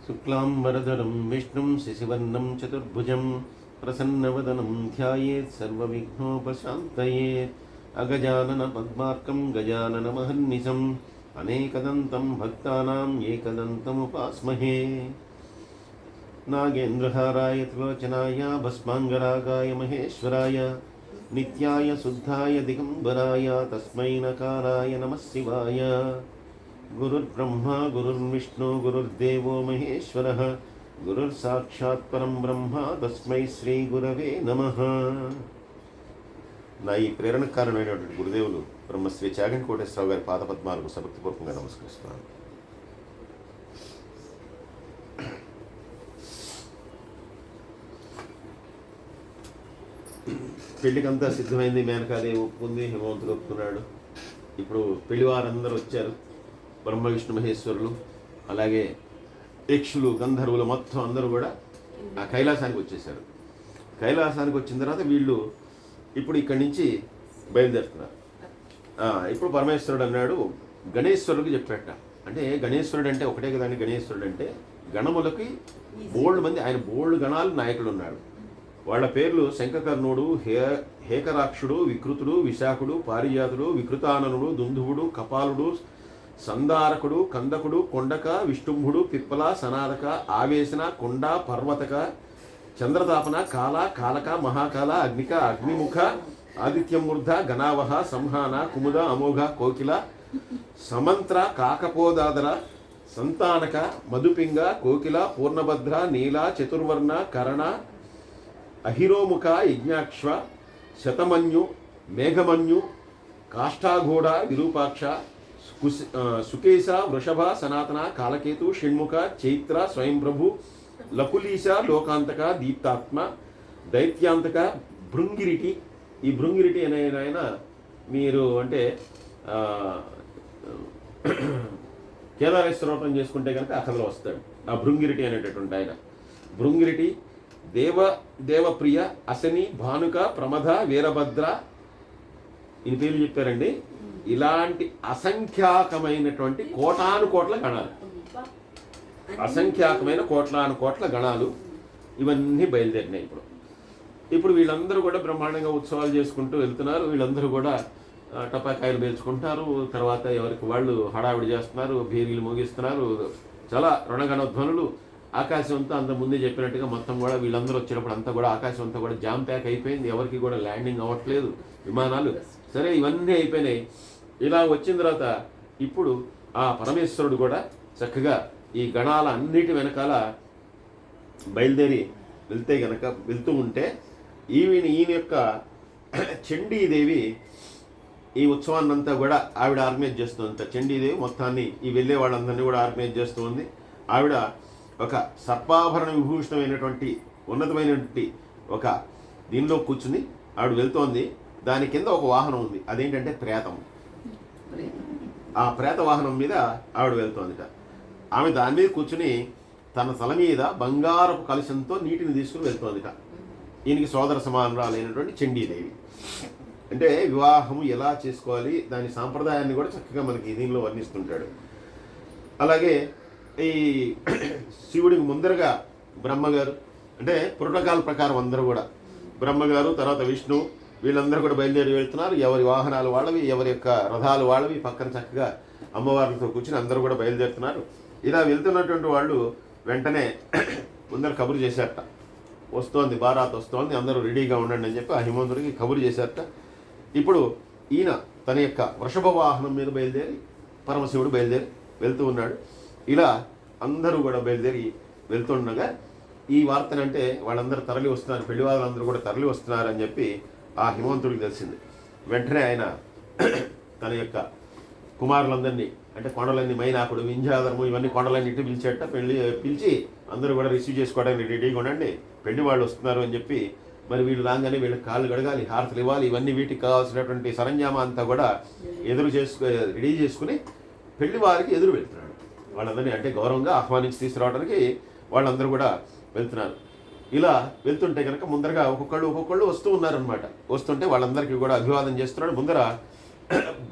శుక్లాంబరధరం విష్ణుం శశివర్ణం చతుర్భుజం ప్రసన్నవదనం ధ్యాయేత్ సర్వవిఘ్నోపశాంతయేత్ అగజానన పద్మార్కం గజాననమహర్నిశం అనేకదంతం భక్తానాం ఏకదంతముపాస్మహే నాగేంద్రహారాయ త్రిలోచనాయ భస్మాంగరాగాయ మహేశ్వరాయ నిత్యాయ శుద్ధాయ దిగంబరాయ తస్మై నకారాయ నమః శివాయ గురుర్బ్రహ్మా గురుర్విష్ణు గురుర్దేవో మహేశ్వరః గురుర్సాక్షాత్ పరం బ్రహ్మ తస్మై శ్రీ గురవే నమః. నా ఈ ప్రేరణ కారణమైనటువంటి గురుదేవులు బ్రహ్మశ్రీ చాగంటి కోటేశ్వరరావు గారి పాదపద్మాలకు సభక్తిపూర్వకంగా నమస్కరిస్తున్నాను. పెళ్లికంతా సిద్ధమైంది, మేనకాదేవి ఒప్పుకుంది, హిమవంతుడు ఒప్పుకున్నాడు. ఇప్పుడు పెళ్లివారందరూ వచ్చారు, బ్రహ్మ విష్ణు మహేశ్వరులు, అలాగే యక్షులు గంధర్వులు మొత్తం అందరూ కూడా ఆ కైలాసానికి వచ్చేసారు. కైలాసానికి వచ్చిన తర్వాత వీళ్ళు ఇప్పుడు ఇక్కడి నుంచి బయలుదేరుతున్నారు. ఇప్పుడు పరమేశ్వరుడు అన్నాడు గణేశ్వరుడికి చెప్పేట. అంటే గణేశ్వరుడు అంటే ఒకటే కదండి, గణేశ్వరుడు అంటే గణములకి బోల్డ్ మంది, ఆయన బోల్డ్ గణాలు నాయకుడు ఉన్నాడు. వాళ్ళ పేర్లు శంఖకర్ణుడు, హేకరాక్షుడు, వికృతుడు, విశాఖుడు, పారిజాతుడు, వికృతాననుడు, దుందువుడు, కపాలుడు, సందారకుడు, కందకుడు, కొండక, విష్ణుంభుడు, పిప్పల, సనాదక, ఆవేశన, కొండ, పర్వతక, చంద్రతాపన, కాల, కాలక, మహాకాల, అగ్నిక, అగ్నిముఖ, ఆదిత్యమూర్ధ, గణావహ, సంహాన, కుముద, అమోఘ, కోకిల, సమంత్ర, కాకపోదాదర, సంతానక, మధుపింగ, కోకిల, పూర్ణభద్ర, నీల, చతుర్వర్ణ, కరణ, అహిరోముఖ, యజ్ఞాక్ష్వ, శతమన్యు, మేఘమన్యు, కాష్టాఘోడ, విరూపాక్ష, సుకేశ, వృషభ, సనాతన, కాలకేతు, షణ్ముఖ, చైత్ర, స్వయంప్రభు, లకులీశ, లోకాంతక, దీప్తాత్మ, దైత్యాంతక, భృంగిరిటి. ఈ భృంగిరిటి అనే ఆయన మీరు అంటే కేదారేశ్వర చేసుకుంటే కనుక ఆ కథలో వస్తాడు. ఆ భృంగిరిటి అనేటటువంటి ఆయన భృంగిరిటి, దేవప్రియ, అశని, భానుక, ప్రమథ, వీరభద్ర, ఇన్ని పేర్లు చెప్పారండి. ఇలాంటి అసంఖ్యాకమైనటువంటి కోటాను కోట్ల గణాలు, అసంఖ్యాకమైన కోట్లాను కోట్ల గణాలు ఇవన్నీ బయలుదేరినాయి. ఇప్పుడు వీళ్ళందరూ కూడా బ్రహ్మాండంగా ఉత్సవాలు చేసుకుంటూ వెళ్తున్నారు. వీళ్ళందరూ కూడా టపాకాయలు పేల్చుకుంటారు. తర్వాత ఎవరికి వాళ్ళు హడావిడి చేస్తున్నారు, భీరీలు మోగిస్తున్నారు. చాలా రణగణధ్వనులు. ఆకాశం అంతా అంత ముందే చెప్పినట్టుగా మొత్తం కూడా వీళ్ళందరూ వచ్చేటప్పుడు అంతా కూడా ఆకాశం అంతా కూడా జామ్ ప్యాక్ అయిపోయింది. ఎవరికి కూడా ల్యాండింగ్ అవ్వట్లేదు విమానాలు. సరే, ఇవన్నీ అయిపోయినాయి. ఇలా వచ్చిన తర్వాత ఇప్పుడు ఆ పరమేశ్వరుడు కూడా చక్కగా ఈ గణాల అన్నిటి వెనకాల బయలుదేరి వెళ్తూ ఉంటే ఈయన యొక్క చండీదేవి ఈ ఉత్సవాన్నంతా కూడా ఆవిడ ఆర్గనైజ్ చేస్తుంది. చండీదేవి మొత్తాన్ని ఈ వెళ్ళే వాళ్ళందరినీ కూడా ఆర్గనైజ్ చేస్తూ ఉంది. ఆవిడ ఒక సర్పాభరణ విభూషణమైనటువంటి ఉన్నతమైనటువంటి ఒక దీనిలో కూర్చుని ఆవిడ వెళ్తోంది. దాని కింద ఒక వాహనం ఉంది, అదేంటంటే ప్రేతం. ఆ ప్రేత వాహనం మీద ఆవిడ వెళ్తోందిట. ఆమె దాని మీద కూర్చుని తన తల మీద బంగారపు కలశంతో నీటిని తీసుకుని వెళ్తోందిట. ఈయనకి సోదర సమానరాలైనటువంటి చండీదేవి. అంటే వివాహం ఎలా చేసుకోవాలి దాని సాంప్రదాయాన్ని కూడా చక్కగా మనకి దీనిలో వర్ణిస్తుంటాడు. అలాగే ఈ శివుడికి ముందరగా బ్రహ్మగారు, అంటే ప్రోటోకాల్ ప్రకారం అందరూ కూడా బ్రహ్మగారు, తర్వాత విష్ణు, వీళ్ళందరూ కూడా బయలుదేరి వెళ్తున్నారు. ఎవరి వాహనాలు వాళ్ళవి, ఎవరి యొక్క రథాలు వాళ్ళవి. పక్కన చక్కగా అమ్మవారితో కూర్చుని అందరూ కూడా బయలుదేరుతున్నారు. ఇలా వెళ్తున్నటువంటి వాళ్ళు వెంటనే ముందర కబురు చేశారట, వస్తోంది బారాత్ వస్తోంది, అందరూ రెడీగా ఉండండి అని చెప్పి ఆ హిమంతుడికి కబురు చేశారట. ఇప్పుడు ఈయన తన యొక్క వృషభ వాహనం మీద బయలుదేరి పరమశివుడు బయలుదేరి వెళ్తూ ఉన్నాడు. ఇలా అందరూ కూడా బయలుదేరి వెళ్తుండగా ఈ వార్తనంటే వాళ్ళందరూ తరలి వస్తున్నారు, పెళ్లి వాళ్ళందరూ కూడా తరలి వస్తున్నారు అని చెప్పి ఆ హిమవంతుడికి తెలిసింది. వెంటనే ఆయన తన యొక్క కుమారులందరినీ, అంటే కొండలన్నీ, మైనాకుడు, వింధ్యాధరము, ఇవన్నీ కొండలన్నీ ఇటు పిలిచి అందరూ కూడా రిసీవ్ చేసుకోవడానికి రెడీగా ఉండండి, పెళ్లి వాళ్ళు వస్తున్నారు అని చెప్పి. మరి వీళ్ళు రాగానే వీళ్ళకి కాళ్ళు గడగాలి, హారతలు ఇవ్వాలి, ఇవన్నీ వీటికి కావాల్సినటువంటి సరంజామా అంతా కూడా రెడీ చేసుకుని పెళ్లి వారికి ఎదురు వెళ్తున్నాడు. వాళ్ళందరినీ అంటే గౌరవంగా ఆహ్వానించి తీసుకురావడానికి వాళ్ళందరూ కూడా వెళ్తున్నారు. ఇలా వెళ్తుంటే కనుక ముందరగా ఒక్కొక్కళ్ళు వస్తూ ఉన్నారనమాట. వస్తుంటే వాళ్ళందరికీ కూడా అభివాదం చేస్తున్నాడు. ముందర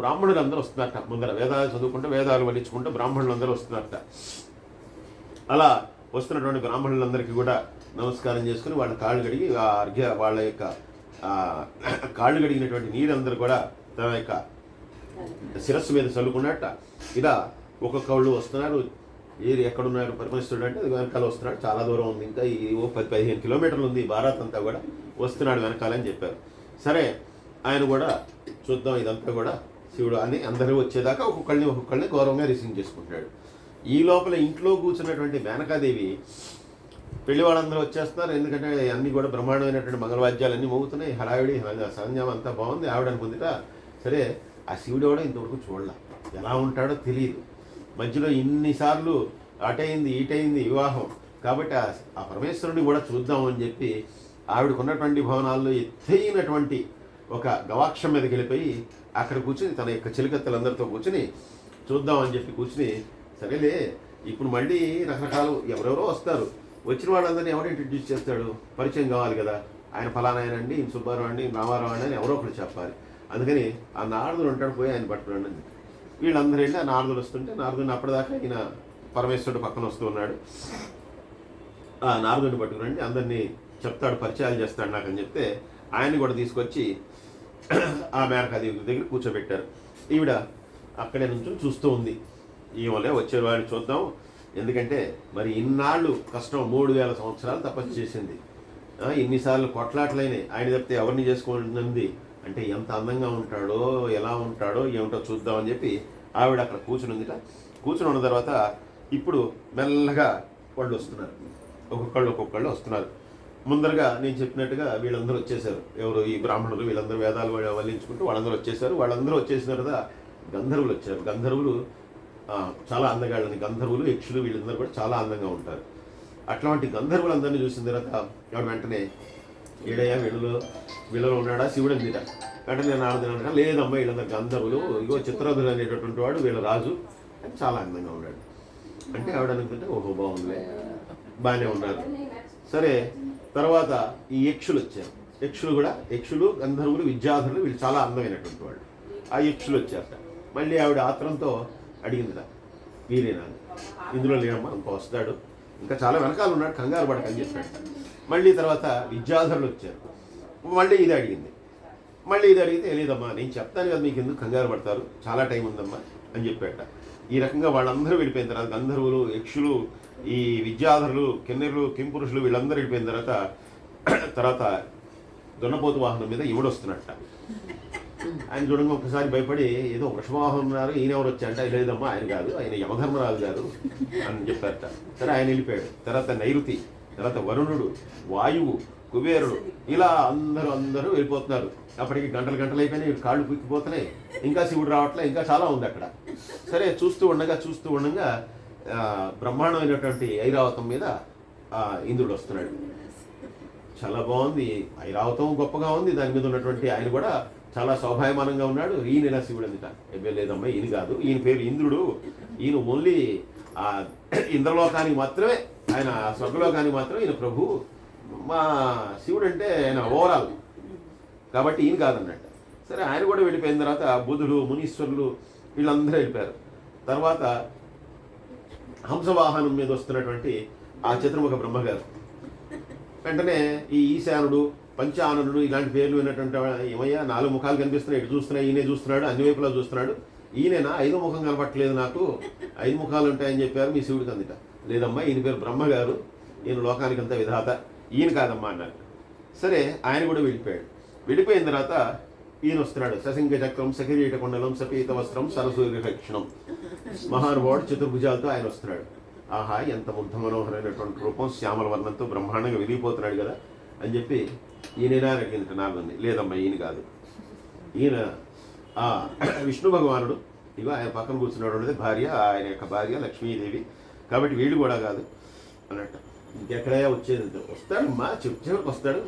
బ్రాహ్మణులు అందరూ వస్తున్నారట. ముందర వేదాలు చదువుకుంటూ వేదాలు వలించుకుంటూ బ్రాహ్మణులు అందరూ వస్తున్నారట. అలా వస్తున్నటువంటి బ్రాహ్మణులందరికీ కూడా నమస్కారం చేసుకుని వాళ్ళ కాళ్ళు కడిగి వాళ్ళ యొక్క కాళ్ళు కడిగినటువంటి నీరందరూ కూడా తన యొక్క శిరస్సు మీద చల్లుకున్నట్ట. ఇలా ఒక్కొక్కళ్ళు వస్తున్నారు. ఎక్కడున్నారు పరమేశ్వరుడు అంటే వెనకాల వస్తున్నాడు. చాలా దూరం ఉంది, ఇంకా ఈ 10-15 కిలోమీటర్లు ఉంది భారత్ అంతా కూడా, వస్తున్నాడు వెనకాలని చెప్పారు. సరే ఆయన కూడా చూద్దాం ఇదంతా కూడా శివుడు అని అందరూ వచ్చేదాకా ఒక్కొక్కళ్ళని గౌరవంగా రిసీవ్ చేసుకుంటాడు. ఈ లోపల ఇంట్లో కూర్చున్నటువంటి మేనకాదేవి పెళ్లి వాళ్ళందరూ వచ్చేస్తున్నారు. ఎందుకంటే అన్నీ కూడా బ్రహ్మాండమైనటువంటి మంగళవాద్యాలు అన్నీ మోగుతున్నాయి. హడావిడి సరంజామం అంతా బాగుంది. ఆవిడ అనుకుందిట, సరే ఆ శివుడు కూడా ఇంతవరకు చూడలే, ఎలా ఉంటాడో తెలియదు. మధ్యలో ఇన్నిసార్లు అటైంది ఈటైంది వివాహం, కాబట్టి ఆ పరమేశ్వరుడిని కూడా చూద్దామని చెప్పి ఆవిడకున్నటువంటి భవనాల్లో ఎత్తైనటువంటి ఒక గవాక్షం మీదకి వెళ్ళిపోయి అక్కడ కూర్చుని తన యొక్క చిలికత్తలందరితో కూర్చుని చూద్దామని చెప్పి కూర్చుని, సరేలే ఇప్పుడు మళ్ళీ రకరకాలు ఎవరెవరో వస్తారు, వచ్చిన వాళ్ళందరినీ ఎవరు ఇంట్రడ్యూస్ చేస్తాడు, పరిచయం కావాలి కదా. ఆయన ఫలానా ఆయన అండి, ఈయన సుబ్బారావు అండి, ఈయన రామారావు అండి అని ఎవరో ఒకరు చెప్పాలి. అందుకని ఆ నారదుడు ఉంటాడు, పోయి ఆయన పట్టుకురండి అని. వీళ్ళందరూ వెళ్ళి ఆ నారదుడు వస్తుంటే నారదుడిని అప్పటిదాకా ఈయన పరమేశ్వరుడు పక్కన వస్తూ ఉన్నాడు. ఆ నారదుడిని పట్టుకురండి, అందరినీ చెప్తాడు, పరిచయాలు చేస్తాడు నాకు అని చెప్తే ఆయన్ని కూడా తీసుకొచ్చి ఆ మేనకాదేవి దగ్గర కూర్చోబెట్టారు. ఈవిడ అక్కడే నుంచి చూస్తూ ఉంది. ఈమెలే వచ్చేవాడిని చూద్దాం, ఎందుకంటే మరి ఇన్నాళ్ళు కష్టం, 3000 సంవత్సరాలు తపస్సు చేసింది, ఇన్నిసార్లు కొట్లాట్లైనాయి, ఆయన చెప్తే ఎవరిని చేసుకుంటుంది అంటే ఎంత అందంగా ఉంటాడో ఎలా ఉంటాడో ఏమిటో చూద్దామని చెప్పి ఆవిడ అక్కడ కూర్చునిందిట. కూర్చుని ఉన్న తర్వాత ఇప్పుడు మెల్లగా వాళ్ళు వస్తున్నారు, ఒక్కొక్కళ్ళు వస్తున్నారు. ముందరగా నేను చెప్పినట్టుగా వీళ్ళందరూ వచ్చేసారు. ఎవరు ఈ బ్రాహ్మణులు, వీళ్ళందరూ వేదాలు వల్లించుకుంటూ వాళ్ళందరూ వచ్చేసారు. వాళ్ళందరూ వచ్చేసిన తర్వాత గంధర్వులు వచ్చారు. గంధర్వులు చాలా అందగాళ్ళని, గంధర్వులు యక్షులు వీళ్ళందరూ కూడా చాలా అందంగా ఉంటారు. అట్లాంటి గంధర్వులందరినీ చూసిన తర్వాత ఆవిడ వెంటనే ఏడయ్యా వీళ్ళలో ఉన్నాడా శివుడు అందిట. వెంటనే నేను ఆడదిన, లేదమ్మా వీళ్ళందరూ గంధర్వులు, ఇగో చిత్రధులు అనేటటువంటి వాడు వీళ్ళ రాజు అని చాలా అందంగా ఉన్నాడు అంటే ఆవిడ అనుకుంటే ఓహో బాగుందిలే, బాగానే ఉన్నారు. సరే తర్వాత ఈ యక్షులు వచ్చారు. యక్షులు గంధర్వులు విద్యాధరులు వీళ్ళు చాలా అందమైనటువంటి వాళ్ళు. ఆ యక్షులు వచ్చారట. మళ్ళీ ఆవిడ ఆత్రంతో అడిగిందిట, వీరేనా? ఇందులో లేనమ్మా, ఇంకో వస్తాడు, ఇంకా చాలా వెనకాల ఉన్నాడు, కంగారు పడకని చెప్పాడు. మళ్ళీ తర్వాత విద్యాధరులు వచ్చారు. మళ్ళీ ఇది అడిగితే లేదమ్మా నేను చెప్తాను కదా, మీకు ఎందుకు కంగారు పడతారు, చాలా టైం ఉందమ్మా అని చెప్పాట. ఈ రకంగా వాళ్ళందరూ వెళ్ళిపోయిన తర్వాత గంధర్వులు, యక్షులు, ఈ విద్యాధరులు, కిన్నెరులు, కింపురుషులు వీళ్ళందరూ వెళ్ళిపోయిన తర్వాత దున్నపోతు వాహనం మీద ఇవిడు వస్తున్నట్ట. ఆయన చూడంగా ఒకసారి భయపడి ఏదో వృషభవాహనం ఉన్నారు, ఈయన ఎవరు వచ్చా అంటే లేదమ్మా ఆయన కాదు, ఆయన యమధర్మరాజు గారు అని చెప్పారట. సరే ఆయన వెళ్ళిపోయాడు. తర్వాత నైరుతి, తర్వాత వరుణుడు, వాయువు, కుబేరుడు, ఇలా అందరూ వెళ్ళిపోతున్నారు. అప్పటికి గంటలు అయిపోయినాయి, కాళ్ళు పుక్కిపోతున్నాయి, ఇంకా శివుడు రావట్లే, ఇంకా చాలా ఉంది అక్కడ. సరే చూస్తూ ఉండగా బ్రహ్మాండమైనటువంటి ఐరావతం మీద ఇంద్రుడు వస్తున్నాడు. చాలా బాగుంది, ఐరావతం గొప్పగా ఉంది, దాని మీద ఉన్నటువంటి ఆయన కూడా చాలా శోభాయమానంగా ఉన్నాడు. ఈయన ఇలా శివుడు అందిట. లేదమ్మా ఈయన కాదు, ఈయన పేరు ఇంద్రుడు, ఈయన ఓన్లీ ఇంద్రలోకానికి మాత్రమే, ఆయన స్వర్గలోకానికి మాత్రమే ఈయన ప్రభు, మా శివుడు అంటే ఆయన ఓవరాల్, కాబట్టి ఈయన కాదన్నట్టు. సరే ఆయన కూడా వెళ్ళిపోయిన తర్వాత బుధుడు, మునీశ్వరులు వీళ్ళందరూ వెళ్ళిపోయారు. తర్వాత హంసవాహనం మీద వస్తున్నటువంటి ఆ చతుర్ముఖ బ్రహ్మగారు వెంటనే ఈ ఈశానుడు, పంచాననుడు ఇలాంటి పేర్లు విన్నటువంటి ఏమయ్యా 4 ముఖాలు కనిపిస్తున్నాయి, ఇటు చూస్తున్నాయి, ఈయనే చూస్తున్నాడు, అన్ని వైపులా చూస్తున్నాడు, ఈయనేనా 5వ ముఖం కనపట్టలేదు, నాకు 5 ముఖాలు ఉంటాయని చెప్పారు మీ శివుడికి అందిట. లేదమ్మా ఈయన పేరు బ్రహ్మగారు, ఈయన లోకానికంతా విధాత, ఈయన కాదమ్మా అన్నారు. సరే ఆయన కూడా వెళ్ళిపోయిన తర్వాత ఈయన వస్తున్నాడు. సశంఖ చక్రం, సకిరీట కుండలం, సపీత వస్త్రం, సరసూర్యక్షణం, మహానుభావుడు చతుర్భుజాలతో ఆయన వస్తున్నాడు. ఆహా ఎంత ముగ్ధ మనోహరమైనటువంటి రూపం, శ్యామల వర్ణంతో బ్రహ్మాండంగా వెలిగిపోతున్నాడు కదా అని చెప్పి ఈయనైనా అడిగింది నారదుని. లేదమ్మా ఈయన కాదు, ఈయన విష్ణు భగవానుడు, ఇగో ఆయన పక్కన కూర్చున్నాడు అనేది భార్య, ఆయన యొక్క భార్య లక్ష్మీదేవి, కాబట్టి వీళ్ళు కూడా కాదు అన్నట్టు. ఇంకెక్కడయా వచ్చేది, వస్తాడమ్మా చివరికి వస్తాడు,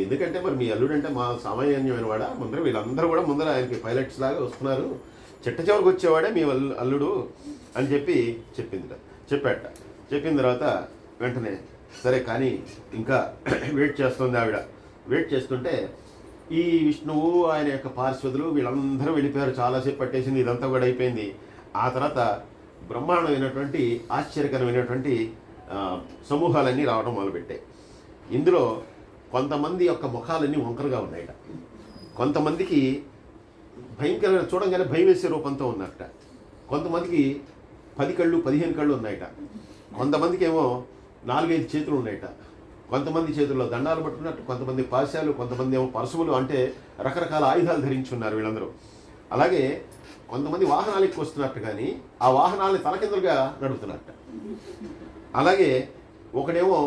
ఎందుకంటే మరి మీ అల్లుడు అంటే మా సామాన్యమైన వాడా, వీళ్ళందరూ కూడా ముందర ఆయనకి పైలట్స్ లాగా వస్తున్నారు, చిట్ట చివరికి వచ్చేవాడే మీ అల్లుడు అని చెప్పి చెప్పాట. చెప్పిన తర్వాత వెంటనే సరే కానీ ఇంకా వెయిట్ చేస్తుంది ఆవిడ. వెయిట్ చేస్తుంటే ఈ విష్ణువు ఆయన యొక్క పార్శ్వదులు వీళ్ళందరూ వెళ్ళిపోయారు. చాలాసేపు పట్టేసింది, ఇదంతా కూడా అయిపోయింది. ఆ తర్వాత బ్రహ్మాండమైనటువంటి ఆశ్చర్యకరమైనటువంటి సమూహాలన్నీ రావడం మొదలుపెట్టాయి. ఇందులో కొంతమంది యొక్క ముఖాలన్నీ వంకరగా ఉన్నాయట, కొంతమందికి భయంకరమైన చూడంగానే భయం వేసే రూపంతో ఉన్నట్ట, కొంతమందికి 10 కళ్ళు 15 కళ్ళు ఉన్నాయట, కొంతమందికి ఏమో 4-5 చేతులు ఉన్నాయట, కొంతమంది చేతుల్లో దండాలు పట్టుకున్నట్టు, కొంతమంది పాశాలు, కొంతమంది ఏమో పరశువులు, అంటే రకరకాల ఆయుధాలు ధరించి ఉన్నారు వీళ్ళందరూ. అలాగే కొంతమంది వాహనాలు ఎక్కువ వస్తున్నట్టు, కానీ ఆ వాహనాలని తలకిందులుగా నడుపుతున్నట్ట. అలాగే ఒకడేమో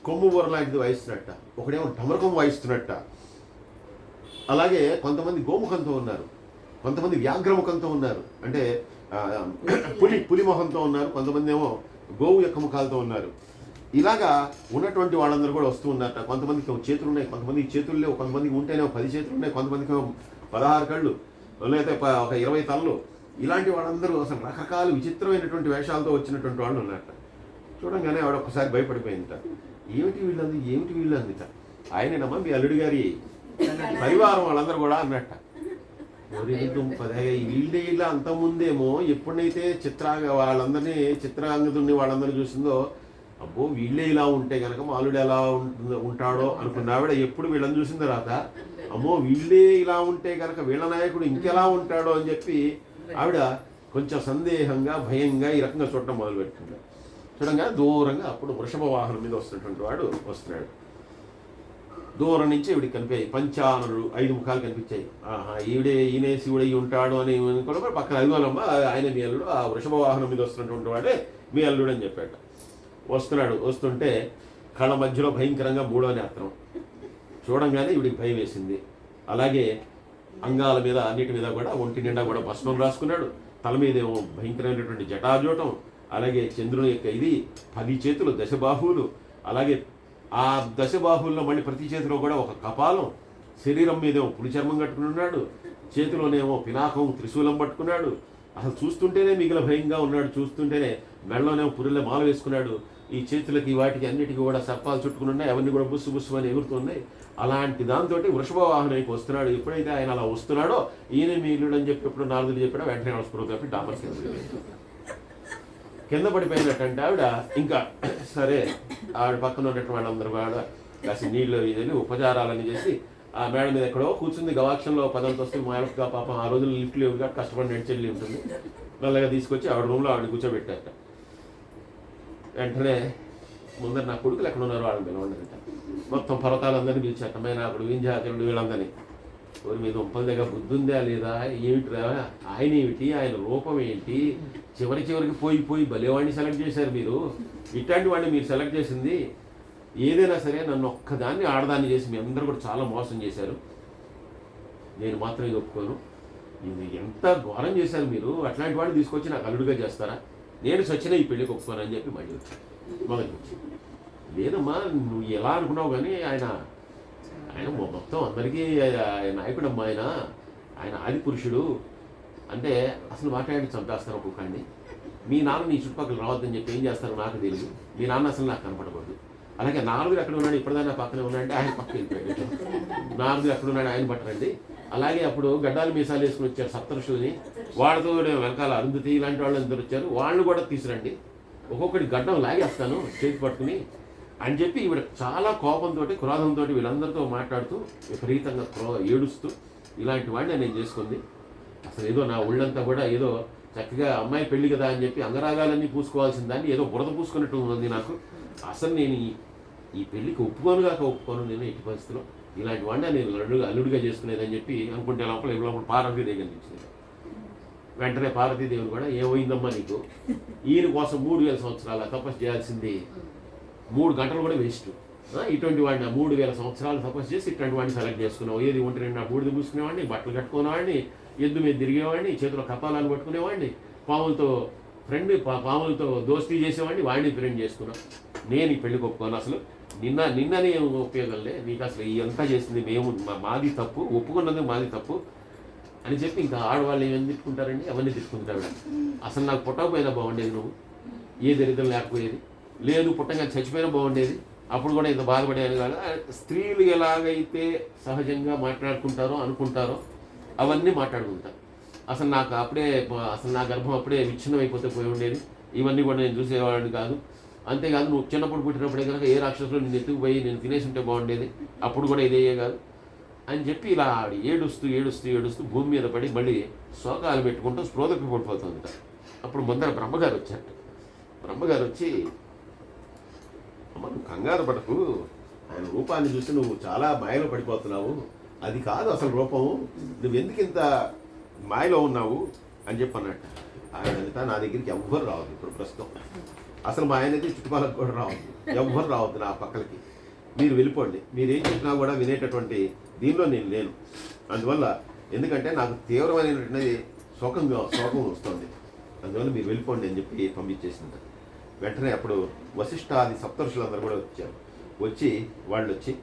కొమ్ము బూర లాంటిది వాయిస్తున్నట్ట, ఒకడేమో ఢమరకం వాయిస్తున్నట్ట. అలాగే కొంతమంది గోముఖంతో ఉన్నారు, కొంతమంది వ్యాఘ్రముఖంతో ఉన్నారు, అంటే పులి మొహంతో ఉన్నారు, కొంతమంది ఏమో గోవు యొక్క ముఖాలతో ఉన్నారు. ఇలాగా ఉన్నటువంటి వాళ్ళందరూ కూడా వస్తూ ఉన్నారట. కొంతమందికి చేతులు ఉన్నాయి, కొంతమందికి చేతులు లేవు, కొంతమందికి ఉంటేనే 10 చేతులు ఉన్నాయి, కొంతమందికి 16 కళ్ళు, లేదా ఒక 20 తలలు. ఇలాంటి వాళ్ళందరూ అసలు రకరకాల విచిత్రమైనటువంటి వేషాలతో వచ్చినటువంటి వాళ్ళు ఉన్నారట. చూడంగానే ఆవిడ ఒక్కసారి భయపడిపోయిందిట. ఏమిటి వీళ్ళు అందిట. ఆయనేనమ్మా మీ అల్లుడి గారి పరివారం వాళ్ళందరూ కూడా అన్నట్ట. వీళ్ళే ఇలా అంతకుముందేమో ఎప్పుడైతే చిత్రాంగదుని వాళ్ళందరినీ చూసిందో, అబ్బో వీళ్ళే ఇలా ఉంటే కనుక మా అల్లుడు ఎలా ఉంటాడో అనుకున్న ఆవిడ ఎప్పుడు వీళ్ళని చూసిన తర్వాత, అమ్మో వీళ్ళే ఇలా ఉంటే కనుక వీళ్ళ నాయకుడు ఇంకెలా ఉంటాడో అని చెప్పి ఆవిడ కొంచెం సందేహంగా భయంగా ఈ రకంగా చూడటం మొదలుపెట్టింది. చూడంగా దూరంగా అప్పుడు వృషభ వాహనం మీద వస్తున్నటువంటి వాడు వస్తున్నాడు. దూరం నుంచి ఈవిడికి కనిపించాయి పంచానరుడు, 5 ముఖాలు కనిపించాయి. ఈయనే శివుడు అయ్యి ఉంటాడు అని కూడా పక్కన అదిగోనమ్మా ఆయన మీ అల్లుడు, ఆ వృషభ వాహనం మీద వస్తున్నటువంటి వాడే మీ అల్లుడు అని చెప్పాట. వస్తుంటే కళ్ళ మధ్యలో భయంకరంగా 3వ నేత్రం చూడంగానే ఈవిడికి భయం వేసింది. అలాగే అంగాల మీద అన్నిటి మీద కూడా ఒంటి నిండా కూడా భస్మం రాసుకున్నాడు, తల మీద ఏమో భయంకరమైనటువంటి జటాజూటం, అలాగే చంద్రుని యొక్క 10 చేతులు, దశబాహువులు, అలాగే ఆ దశబాహువుల్లో మళ్ళీ ప్రతి చేతిలో కూడా ఒక కపాలం, శరీరం మీదేమో పులి చర్మం కట్టుకుని ఉన్నాడు, చేతిలోనేమో పినాకం త్రిశూలం పట్టుకున్నాడు. అసలు చూస్తుంటేనే మిగిలిన భయంగా ఉన్నాడు. చూస్తుంటేనే మెడలోనేమో పురిలో మాల వేసుకున్నాడు. ఈ చేతులకి వాటికి అన్నిటికీ కూడా సర్పాలు చుట్టుకుని ఉన్నాయి, అవన్నీ కూడా బుస్సు అని ఎగురుతున్నాయి. అలాంటి దాంతో వృషభ వాహనానికి వస్తున్నాడు. ఎప్పుడైతే ఆయన అలా వస్తున్నాడో ఈయన మీలుడు అని చెప్పి ఎప్పుడు నారదుడు చెప్పాడో వెంటనే నడుచుకున్నాడు కాబట్టి డామర్ కింద పడిపోయినట్టంటే ఆవిడ ఇంకా సరే ఆవిడ పక్కన ఉన్నట్టు వాళ్ళందరూ కూడా కాసి నీళ్ళు వెళ్ళి ఉపచారాలని చేసి ఆ మేడ మీద ఎక్కడో కూర్చుంది. గవాక్షంలో 10 అంతస్తులు మాయగా పాపం ఆ రోజులు లిఫ్ట్ లేవు కాబట్టి కష్టపడి నడిచెళ్ళి ఉంటుంది. మెల్లగా తీసుకొచ్చి ఆవిడ రూమ్లో ఆవిడ కూర్చోబెట్టారట. వెంటనే ముందర నా కొడుకులు ఎక్కడ ఉన్నారో వాళ్ళని పిలవండి. మొత్తం పర్వతాలందరినీ పిలిచారట, మైనాకుడు వింధ్యాచరుడు వీళ్ళందరినీ. ఎవరి మీద ఉప్పల దగ్గర బుద్ధి ఉందా లేదా, ఏమిటిరా ఆయన ఏమిటి, ఆయన రూపం ఏంటి, చివరికి పోయి భలేవాడిని సెలెక్ట్ చేశారు మీరు, ఇట్లాంటి వాడిని మీరు సెలెక్ట్ చేసింది. ఏదైనా సరే నన్ను ఒక్కదాన్ని ఆడదాన్ని చేసి మీ అందరూ కూడా చాలా మోసం చేశారు, నేను మాత్రం ఇది ఒప్పుకోను. ఇది ఎంత ఘోరం చేశారు మీరు, అట్లాంటి వాడిని తీసుకొచ్చి నాకు అల్లుడుగా చేస్తారా, నేను సచిన ఈ పెళ్ళికి ఒప్పుకోను అని చెప్పి మళ్ళీ వచ్చి మొదటి వచ్చి. లేదమ్మా నువ్వు ఎలా అనుకున్నావు, కానీ ఆయన మొత్తం అందరికీ నాయకుడమ్మా, ఆయన ఆది పురుషుడు అంటే అసలు మాట్లాడి చంపేస్తారు ఒక్కొక్కడిని. మీ నాన్న నీ చుట్టుపక్కల రావద్దని చెప్పి ఏం చేస్తారు నాకు తెలియదు, మీ నాన్న అసలు నాకు కనపడకూడదు. అలాగే నారదుడు ఎక్కడ ఉన్నాడు, ఇప్పటిదాకా పక్కనే ఉన్నాడంటే ఆయన పక్కన వెళ్ళిపోయాడు. నారదుడు ఎక్కడ ఉన్నాడు ఆయన పట్టరండి. అలాగే అప్పుడు గడ్డాలు మీసాలు వేసుకుని వచ్చారు సప్తఋషులని, వాళ్ళతో వెనకాల అరుంధతి ఇలాంటి వాళ్ళు అందరూ వచ్చారు, వాళ్ళు కూడా తీసురండి, ఒక్కొక్కటి గడ్డం లాగేస్తాను చేతి పట్టుకుని అని చెప్పి ఈవిడ చాలా కోపంతో క్రోధంతో వీళ్ళందరితో మాట్లాడుతూ విపరీతంగా ఏడుస్తూ ఇలాంటి వాడిని నేను చేసుకుంది. అసలు ఏదో నా ఒళ్ళంతా కూడా ఏదో చక్కగా అమ్మాయి పెళ్లి కదా అని చెప్పి అంగరాగాలన్నీ పూసుకోవాల్సిన దాన్ని ఏదో బురద పూసుకున్నట్టు ఉంది నాకు. అసలు నేను ఈ పెళ్లికి ఒప్పుకోను నేను ఎట్టి పరిస్థితిలో, ఇలాంటి వాడిని నేను అల్లుడిగా చేసుకునేదని చెప్పి అనుకుంటే లోపల పార్వతీదేవి కనిపించింది. వెంటనే పార్వతీదేవిని కూడా ఏమైందమ్మా నీకు, ఈయన కోసం 3000 సంవత్సరాల తపస్సు చేయాల్సింది 3 గంటలు కూడా వేస్ట్. ఇటువంటి వాడిని 3000 సంవత్సరాలు తపస్సు చేసి ఇటువంటి వాడిని సెలెక్ట్ చేసుకున్నావు. ఏది ఒంటి నిండా బూడిద పూసుకునేవాడిని, బట్టలు కట్టుకునేవాడిని, ఎద్దు మీద తిరిగేవాడిని, చేతిలో కపాలాలు పట్టుకునేవాడిని, పాములతో దోస్తీ చేసేవాడిని, వాడిని ఫ్రెండ్ చేసుకున్నావు. నేను ఈ పెళ్లికి ఒప్పుకోను, అసలు నిన్ననే ఉపయోగంలే, నీకు అసలు ఇదంతా చేసింది మాది తప్పు, ఒప్పుకున్నది మాది తప్పు అని చెప్పి ఇంకా ఆడవాళ్ళు ఏమని తిట్టుకుంటారండి, అవన్నీ తిట్టుకుంటారు. అసలు నాకు పుట్టకపోయినా బాగుండేది, నువ్వు ఏ దరిద్రం లేకపోయేది, లేదు పుట్టంగా చచ్చిపోయినా బాగుండేది, అప్పుడు కూడా ఇంత బాధపడేది కాదు. స్త్రీలు ఎలాగైతే సహజంగా మాట్లాడుకుంటారో అనుకుంటారో అవన్నీ మాట్లాడుకుంటారు. అసలు నా గర్భం అప్పుడే విచ్ఛిన్నం అయిపోతే పోయి ఉండేది, ఇవన్నీ కూడా నేను చూసేవాడిని కాదు. అంతేకాదు నువ్వు చిన్నప్పుడు పుట్టినప్పుడే కనుక ఏ రాక్షసులు నేను ఎత్తుకుపోయి నేను తినేసి ఉంటే బాగుండేది, అప్పుడు కూడా ఇదే కాదు అని చెప్పి ఇలా ఆవిడ ఏడుస్తూ ఏడుస్తూ ఏడుస్తూ భూమి మీద పడి మళ్ళీ శోకాలు పెట్టుకుంటూ స్పృహకి పడిపోతుంది. అప్పుడు ముందర బ్రహ్మగారు వచ్చారు. బ్రహ్మగారు వచ్చి, అమ్మ నువ్వు కంగారు పడకు, ఆయన రూపాన్ని చూసి నువ్వు చాలా మాయలో పడిపోతున్నావు, అది కాదు అసలు రూపము, నువ్వెందుకు ఇంత మాయలో ఉన్నావు అని చెప్పి అన్నట్టు. ఆయన నా దగ్గరికి ఎవ్వరు రావద్దు ఇప్పుడు ప్రస్తుతం, అసలు మా ఆయన అయితే చుట్టుపక్కలకు కూడా రావద్దు, ఎవ్వరు రావద్దు నా పక్కలకి, మీరు వెళ్ళిపోండి, మీరేం చెప్పినా కూడా వినేటటువంటి దీనిలో నేను లేను, అందువల్ల ఎందుకంటే నాకు తీవ్రమైనటువంటిది శోకం వస్తుంది, అందువల్ల మీరు వెళ్ళిపోండి అని చెప్పి పంపించేసింది. వెంటనే అప్పుడు వశిష్ఠాది సప్తర్షులందరూ కూడా వచ్చారు. వాళ్ళు వచ్చి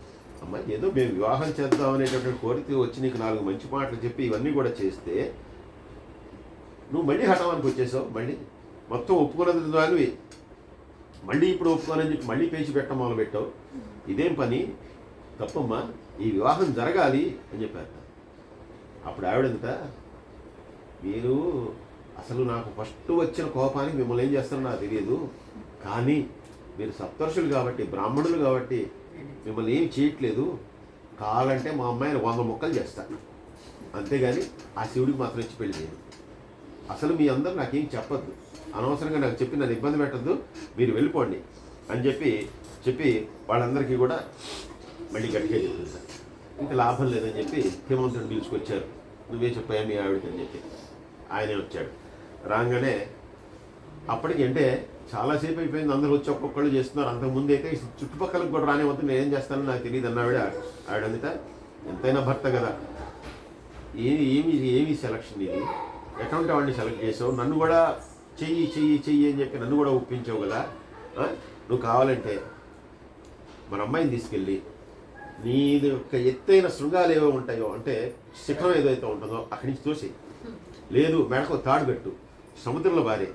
అమ్మ ఏదో మేము వివాహం చేద్దాం అనేటటువంటి కోరిక వచ్చి నీకు 4 మంచి మాటలు చెప్పి ఇవన్నీ కూడా చేస్తే నువ్వు మళ్ళీ హఠానికి వచ్చేసావు, మళ్ళీ మొత్తం ఒప్పుకున్నది దానివి మళ్ళీ ఇప్పుడు ఒప్పుకోనని చెప్పి మళ్ళీ పేచి పెట్టడం మొదలు పెట్టావు, ఇదేం పని తప్పమ్మా, ఈ వివాహం జరగాలి అని చెప్పారు. అప్పుడు ఆవిడంతా, మీరు అసలు నాకు ఫస్ట్ వచ్చిన కోపానికి మిమ్మల్ని ఏం చేస్తారో నాకు తెలియదు, కానీ మీరు సప్తర్షులు కాబట్టి బ్రాహ్మణులు కాబట్టి మిమ్మల్ని ఏం చేయట్లేదు, కావాలంటే మా అమ్మాయిని 100 ముక్కలు చేస్తాను, అంతేగాని ఆ శివుడికి మాత్రం ఇచ్చి పెళ్లి చేయను, అసలు మీ అందరూ నాకేం చెప్పద్దు, అనవసరంగా నాకు చెప్పి నన్ను ఇబ్బంది పెట్టద్దు, మీరు వెళ్ళిపోండి అని చెప్పి వాళ్ళందరికీ కూడా మళ్ళీ గట్టిగా చెప్పింది. సార్ ఇంకా లాభం లేదని చెప్పి హేమంతుడిని పిలుచుకొచ్చారు. నువ్వే చెప్పాయా మీ ఆవిడకి అని చెప్పి ఆయనే వచ్చాడు. రాగానే అప్పటికి అంటే చాలాసేపు అయిపోయింది, అందరూ వచ్చి ఒక్కొక్కళ్ళు చేస్తున్నారు, అంతకుముందు అయితే చుట్టుపక్కలకు కూడా రాని వద్దు, నేనేం చేస్తానో నాకు తెలియదు అన్న ఆవిడ అందుతా, ఎంతైనా భర్త కదా, ఏమి సెలక్షన్ ఇది, ఎటువంటి వాడిని సెలెక్ట్ చేసావు, నన్ను కూడా చెయ్యి అని చెప్పి నన్ను కూడా ఒప్పించావు కదా, నువ్వు కావాలంటే మన అమ్మాయిని తీసుకెళ్ళి నీది యొక్క ఎత్తైన శృంగాలు ఏవో ఉంటాయో అంటే శిఖరం ఏదైతే ఉంటుందో అక్కడి నుంచి తోసి, లేదు మెడకు తాడు కట్టు, సముద్రంలో బారే,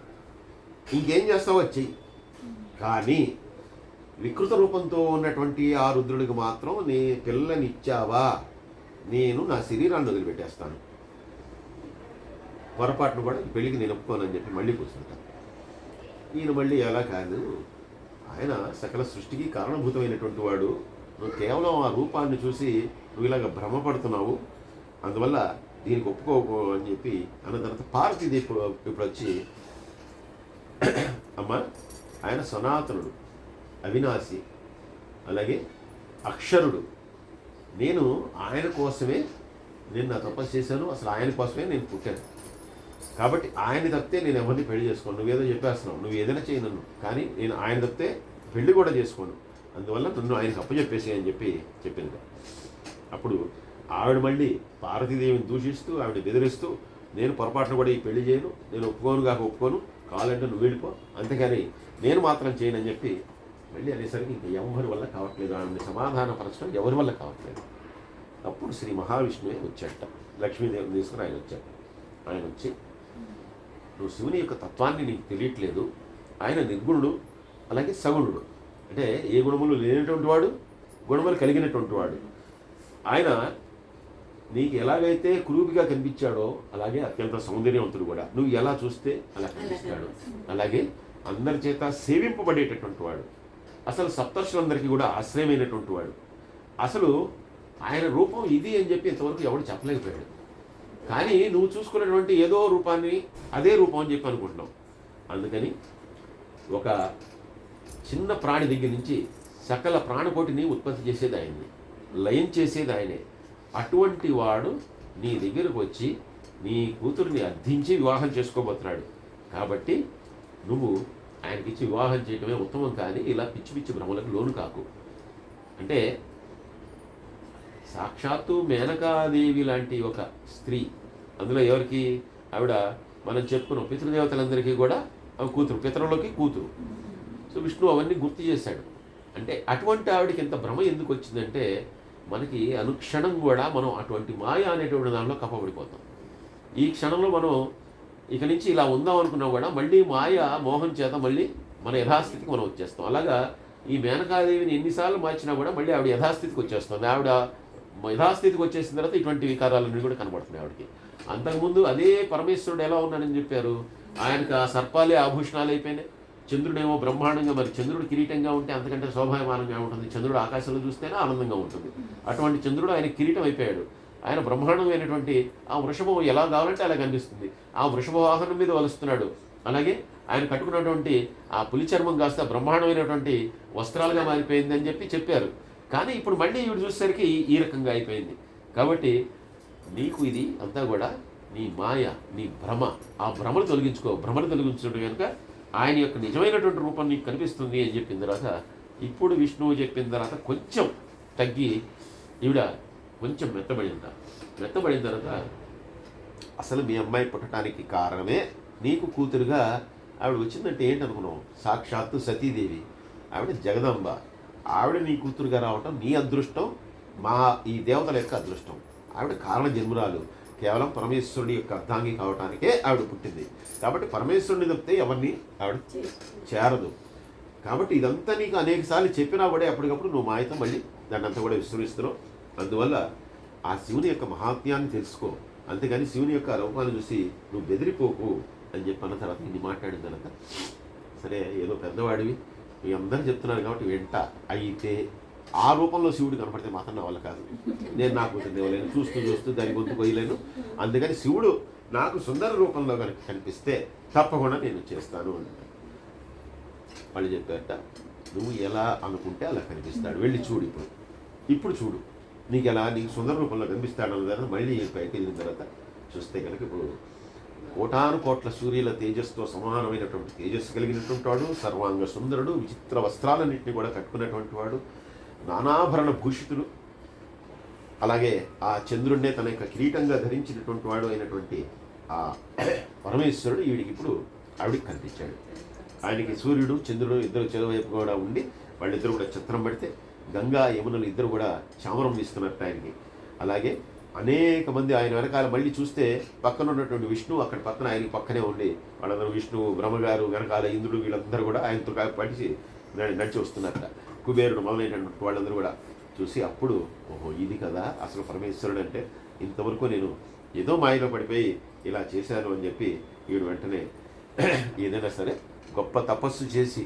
ఇంకేం చేస్తావో చెయ్యి, కానీ వికృత రూపంతో ఉన్నటువంటి ఆ రుద్రుడికి మాత్రం నీ పిల్లని ఇచ్చావా నేను నా శరీరాన్ని వదిలిపెట్టేస్తాను, పొరపాటును కూడా పెళ్ళికి నేను ఒప్పుకోనని చెప్పి మళ్ళీ కూర్చుంటాను. ఈయన మళ్ళీ ఎలా కాదు, ఆయన సకల సృష్టికి కారణభూతమైనటువంటి వాడు, నువ్వు కేవలం ఆ రూపాన్ని చూసి నువ్వు ఇలాగ భ్రమపడుతున్నావు, అందువల్ల దీనికి ఒప్పుకోకు అని చెప్పి అన్న తర్వాత పార్వతీదేవి ఇప్పుడు వచ్చి, అమ్మ ఆయన సనాతనుడు, అవినాశి, అలాగే అక్షరుడు, నేను ఆయన కోసమే నా తపస్సు చేశాను, అసలు ఆయన కోసమే నేను పుట్టాను, కాబట్టి ఆయన తప్పితే నేను ఎవరిని పెళ్లి చేసుకోను, నువ్వేదో చెప్పేస్తున్నావు, నువ్వు ఏదైనా చేయి నన్ను, కానీ నేను ఆయన తప్పితే పెళ్లి కూడా చేసుకోను, అందువల్ల నన్ను ఆయనకు అప్పచెప్పేసి అని చెప్పింది. అప్పుడు ఆవిడ మళ్ళీ పార్వతీదేవిని దూషిస్తూ ఆవిడ బెదిరిస్తూ, నేను పొరపాటును కూడా ఈ పెళ్లి చేయను, నేను ఒప్పుకోను, కావాలంటే నువ్వు వెళ్ళిపో, అంతేగాని నేను మాత్రం చేయను అని చెప్పి మళ్ళీ అనేసరికి ఇంకా ఎవరి వల్ల కావట్లేదు, ఆవిడని సమాధానపరచడం ఎవరి వల్ల కావట్లేదు. అప్పుడు శ్రీ మహావిష్ణువే వచ్చాట, లక్ష్మీదేవిని తీసుకుని ఆయన వచ్చి నువ్వు శివుని యొక్క తత్వాన్ని నీకు తెలియట్లేదు, ఆయన నిర్గుణుడు అలాగే సగుణుడు, అంటే ఏ గుణములు లేనటువంటి వాడు, గుణములు కలిగినటువంటి వాడు, ఆయన నీకు ఎలాగైతే కురూపిగా కనిపించాడో అలాగే అత్యంత సౌందర్యవంతుడు కూడా, నువ్వు ఎలా చూస్తే అలా కనిపిస్తాడు, అలాగే అందరి చేత సేవింపబడేటటువంటి వాడు, అసలు సప్తర్షులందరికీ కూడా ఆశ్రయమైనటువంటి వాడు, అసలు ఆయన రూపం ఇది అని చెప్పి ఇంతవరకు ఎవడు చెప్పలేకపోయాడు, కానీ నువ్వు చూసుకున్నటువంటి ఏదో రూపాన్ని అదే రూపం అని చెప్పి అనుకుంటున్నావు, అందుకని ఒక చిన్న ప్రాణి దగ్గర నుంచి సకల ప్రాణకోటిని ఉత్పత్తి చేసేది ఆయన్ని, లయం చేసేది ఆయనే, అటువంటి వాడు నీ దగ్గరకు వచ్చి నీ కూతురిని అర్థించి వివాహం చేసుకోబోతున్నాడు, కాబట్టి నువ్వు ఆయనకిచ్చి వివాహం చేయడమే ఉత్తమం, కానీ ఇలా పిచ్చి పిచ్చి భ్రమలకు లోను కాకు అంటే, సాక్షాత్తు మేనకాదేవి లాంటి ఒక స్త్రీ, అందులో ఎవరికి ఆవిడ మనం చెప్పుకున్నాం పితృదేవతలందరికీ కూడా కూతురు, పితరులకి కూతురు, సో విష్ణు అవన్నీ గుర్తు చేశాడు. అంటే అటువంటి ఆవిడకి ఇంత భ్రమ ఎందుకు వచ్చిందంటే, మనకి అనుక్షణం కూడా మనం అటువంటి మాయ అనేటువంటి దానిలో కప్పబడిపోతాం. ఈ క్షణంలో మనం ఇక నుంచి ఇలా ఉందాం అనుకున్నా కూడా మళ్ళీ మాయ మోహం చేత మళ్ళీ మన యథాస్థితికి మనం వచ్చేస్తాం. అలాగా ఈ మేనకాదేవిని ఎన్నిసార్లు మార్చినా కూడా మళ్ళీ ఆవిడ యథాస్థితికి వచ్చేస్తుంది. ఆవిడ యథాస్థితికి వచ్చేసిన తర్వాత ఇటువంటి వికారాలన్నీ కూడా కనబడుతున్నాయి ఆవిడకి. అంతకుముందు అదే పరమేశ్వరుడు ఎలా ఉన్నాడని చెప్పారు, ఆయనకు ఆ సర్పాలే ఆభూషణాలు అయిపోయినాయి. చంద్రుడేమో బ్రహ్మాండంగా, మరి చంద్రుడు కిరీటంగా ఉంటే అంతకంటే శోభాయమానంగా ఉంటుంది. చంద్రుడు ఆకాశంలో చూస్తేనే ఆనందంగా ఉంటుంది. అటువంటి చంద్రుడు ఆయన కిరీటం అయిపోయాడు. ఆయన బ్రహ్మాండమైనటువంటి ఆ వృషభం ఎలా కావాలంటే అలా కనిపిస్తుంది. ఆ వృషభ వాహనం మీద వలుస్తున్నాడు. అలాగే ఆయన కట్టుకున్నటువంటి ఆ పులి చర్మం కాస్త బ్రహ్మాండమైనటువంటి వస్త్రాలుగా మారిపోయింది అని చెప్పారు. కానీ ఇప్పుడు మళ్ళీ ఈవిడ చూసేసరికి ఈ రకంగా అయిపోయింది. కాబట్టి నీకు ఇది అంతా కూడా నీ మాయ, నీ భ్రమ. ఆ భ్రమను తొలగించుకో. భ్రమను తొలగించడం కనుక ఆయన యొక్క నిజమైనటువంటి రూపం నీకు కనిపిస్తుంది అని చెప్పిన తర్వాత, ఇప్పుడు విష్ణువు చెప్పిన తర్వాత కొంచెం తగ్గి ఈవిడ కొంచెం మెత్తబడిన తర్వాత అసలు మీ అమ్మాయి పుట్టడానికి కారణమే నీకు కూతురుగా ఆవిడ వచ్చిందంటే ఏంటనుకున్నావు? సాక్షాత్తు సతీదేవి, ఆవిడ జగదంబ. ఆవిడ నీ కూతురుగా రావటం నీ అదృష్టం, మా ఈ దేవతల యొక్క అదృష్టం. ఆవిడ కారణ జన్మురాలు. కేవలం పరమేశ్వరుడి యొక్క అర్ధాంగి కావటానికే ఆవిడ పుట్టింది. కాబట్టి పరమేశ్వరుని తప్పితే ఎవరిని ఆవిడ చేరదు. కాబట్టి ఇదంతా నీకు అనేక సార్లు చెప్పినా కూడా ఎప్పటికప్పుడు నువ్వు మాయతో మళ్ళీ దాన్ని అంతా కూడా విస్మరిస్తున్నావు. అందువల్ల ఆ శివుని యొక్క మహాత్మ్యాన్ని తెలుసుకో. అంతేగాని శివుని యొక్క రూపాన్ని చూసి నువ్వు బెదిరిపోకు అని చెప్పన్న తర్వాత ఇన్ని మాట్లాడిన తర్వాత, సరే ఏదో పెద్దవాడివి, మీ అందరూ చెప్తున్నారు కాబట్టి వెంట అయితే ఆ రూపంలో శివుడు కనపడితే మాత్రం నా వల్ల కాదు. నేను నాకు ఇవ్వలేను, చూస్తూ దాని గొంతు కొయ్యలేను. అందుకని శివుడు నాకు సుందర రూపంలో కనుక కనిపిస్తే తప్పకుండా నేను చేస్తాను అంట. వాళ్ళు చెప్పారట, నువ్వు ఎలా అనుకుంటే అలా కనిపిస్తాడు, వెళ్ళి చూడు. ఇప్పుడు చూడు నీకు సుందర రూపంలో కనిపిస్తాడు అన్నదాన్ని మళ్ళీ పైకి వెళ్ళిన తర్వాత చూస్తే కనుక ఇప్పుడు కోటాను కోట్ల సూర్యుల తేజస్సుతో సమానమైనటువంటి తేజస్సు కలిగినటువంటి వాడు, సర్వాంగ సుందరుడు, విచిత్ర వస్త్రాలన్నింటినీ కూడా కట్టుకున్నటువంటి వాడు, నానాభరణ భూషితుడు, అలాగే ఆ చంద్రుడినే తన యొక్క కిరీటంగా ధరించినటువంటి వాడు అయినటువంటి ఆ పరమేశ్వరుడు ఇప్పుడు ఆవిడికి కనిపించాడు. ఆయనకి సూర్యుడు చంద్రుడు ఇద్దరు చెరువైపు కూడా ఉండి వాళ్ళిద్దరు కూడా చిత్రం పడితే గంగా యమునలు ఇద్దరు కూడా చామరం తీసుకున్నట్టు ఆయనకి. అలాగే అనేక మంది ఆయన వెనకాల మళ్ళీ చూస్తే పక్కన ఉన్నటువంటి విష్ణువు అక్కడ పక్కన ఆయనకి పక్కనే ఉండి వాళ్ళందరూ విష్ణువు, బ్రహ్మగారు, వెనకాల ఇంద్రుడు, వీళ్ళందరూ కూడా ఆయనతో పడిచి నడిచి వస్తున్నారట. కుబేరుడు మొదలైనటువంటి వాళ్ళందరూ కూడా చూసి అప్పుడు ఓహో ఇది కదా అసలు పరమేశ్వరుడు అంటే, ఇంతవరకు నేను ఏదో మాయలో పడిపోయి ఇలా చేశాను అని చెప్పి వీడు వెంటనే ఏదైనా సరే గొప్ప తపస్సు చేసి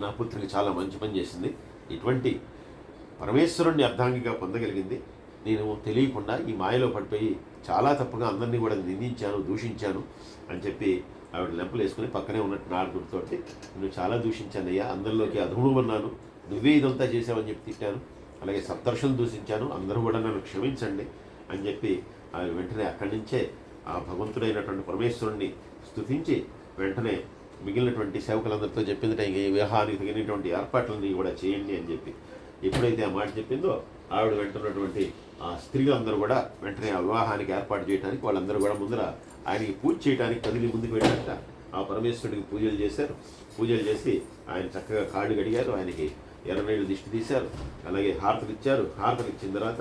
నా పుత్రికి చాలా మంచి పని చేసింది, ఇటువంటి పరమేశ్వరుణ్ణి అర్ధాంగిగా పొందగలిగింది, నేను తెలియకుండా ఈ మాయలో పడిపోయి చాలా తప్పుగా అందరినీ కూడా నిందించాను, దూషించాను అని చెప్పి ఆవిడ లెంపలు వేసుకుని పక్కనే ఉన్నట్టు నారదుడితోటి, నేను చాలా దూషించానయ్యా, అందరిలోకి అధముమన్నాను, నువ్వే ఇదంతా చేసావని చెప్పి తిట్టాను, అలాగే సప్తర్షులను దూషించాను, అందరూ కూడా నన్ను క్షమించండి అని చెప్పి ఆవిడ వెంటనే అక్కడి నుంచే ఆ భగవంతుడైనటువంటి పరమేశ్వరుణ్ణి స్తుతించి వెంటనే మిగిలినటువంటి సేవకులందరితో చెప్పింది ఈ వివాహానికి తగినటువంటి ఏర్పాట్లని కూడా చేయండి అని చెప్పి. ఎప్పుడైతే ఆ మాట చెప్పిందో ఆవిడ వెంటున్నటువంటి ఆ స్త్రీలందరూ కూడా వెంటనే ఆ వివాహానికి ఏర్పాటు చేయడానికి వాళ్ళందరూ కూడా ముందర ఆయనకి పూజ చేయడానికి కదిలి ముందుకు వెళ్ళాక ఆ పరమేశ్వరుడికి పూజలు చేశారు. పూజలు చేసి ఆయన చక్కగా కాళ్ళు గడిగారు, ఆయనకి ఎర్రనీళ్ళు దిష్టి తీశారు, అలాగే హారతలు ఇచ్చారు. హారతలు ఇచ్చిన తర్వాత